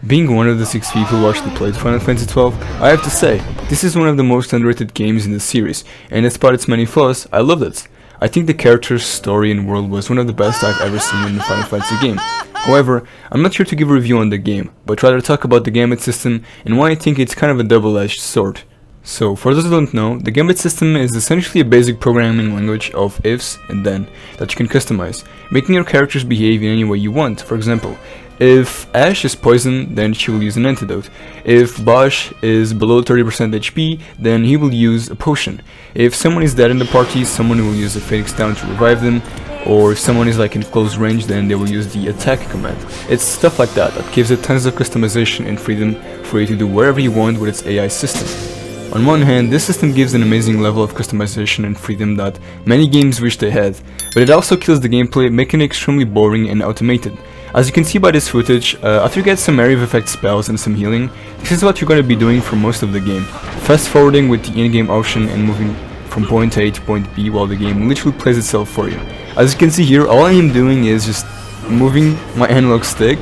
Being one of the 6 people who actually played Final Fantasy XII, I have to say, this is one of the most underrated games in the series, and despite its many flaws, I loved it. I think the character's story and world was one of the best I've ever seen in a Final Fantasy game. However, I'm not here to give a review on the game, but rather talk about the gambit system and why I think it's kind of a double-edged sword. So, for those who don't know, the gambit system is essentially a basic programming language of ifs and then that you can customize, making your characters behave in any way you want. For example, if Ash is poisoned, then she will use an antidote. If Bosch is below 30% HP, then he will use a potion. If someone is dead in the party, someone will use a Phoenix Down to revive them. Or if someone is like in close range, then they will use the attack command. It's stuff like that that gives it tons of customization and freedom for you to do whatever you want with its AI system. On one hand, this system gives an amazing level of customization and freedom that many games wish they had, but it also kills the gameplay, making it extremely boring and automated. As you can see by this footage, after you get some area of effect spells and some healing, this is what you're going to be doing for most of the game. Fast forwarding with the in-game option and moving from point A to point B while the game literally plays itself for you. As you can see here, all I am doing is just moving my analog stick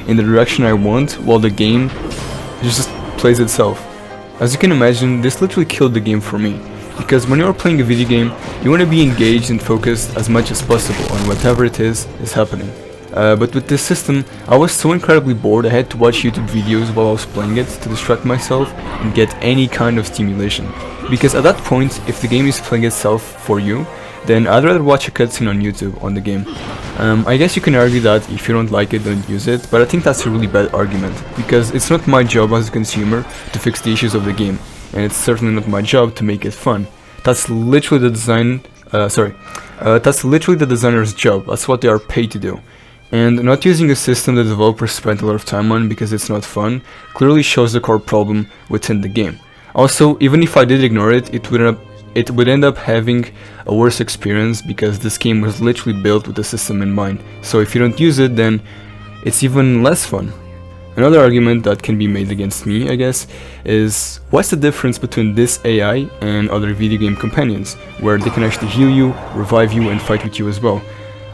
in the direction I want while the game just plays itself. As you can imagine, this literally killed the game for me, because when you're playing a video game, you want to be engaged and focused as much as possible on whatever it is happening. But with this system, I was so incredibly bored I had to watch YouTube videos while I was playing it to distract myself and get any kind of stimulation. Because at that point, if the game is playing itself for you, then I'd rather watch a cutscene on YouTube on the game. I guess you can argue that if you don't like it, don't use it, but I think that's a really bad argument, because it's not my job as a consumer to fix the issues of the game, and it's certainly not my job to make it fun. That's literally the designer's job. That's what they are paid to do. And not using a system the developers spent a lot of time on because it's not fun clearly shows the core problem within the game. Also, even if I did ignore it, it would end up having a worse experience because this game was literally built with the system in mind. So if you don't use it, then it's even less fun. Another argument that can be made against me, I guess, is what's the difference between this AI and other video game companions, where they can actually heal you, revive you, and fight with you as well.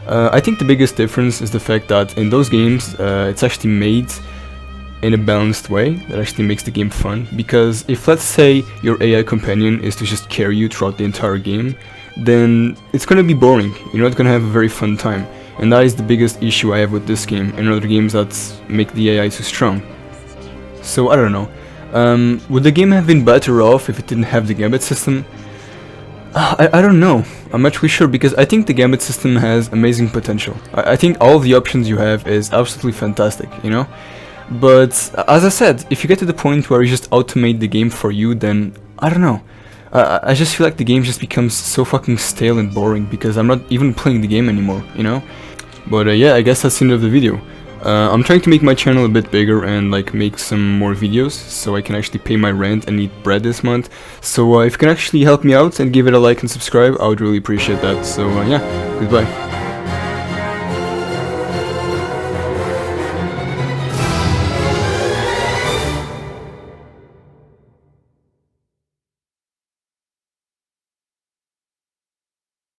I think the biggest difference is the fact that in those games, it's actually made in a balanced way that actually makes the game fun, because if, let's say, your AI companion is to just carry you throughout the entire game, then it's gonna be boring. You're not gonna have a very fun time, and that is the biggest issue I have with this game and other games that make the AI too strong. So I don't know, would the game have been better off if it didn't have the gambit system? I don't know. I'm not really sure, because I think the gambit system has amazing potential. I think all of the options you have is absolutely fantastic, you know? But as I said, if you get to the point where you just automate the game for you, then I don't know. I just feel like the game just becomes so fucking stale and boring because I'm not even playing the game anymore, you know? But yeah, I guess that's the end of the video. I'm trying to make my channel a bit bigger and like make some more videos so I can actually pay my rent and eat bread this month. So if you can actually help me out and give it a like and subscribe, I would really appreciate that. So yeah, goodbye.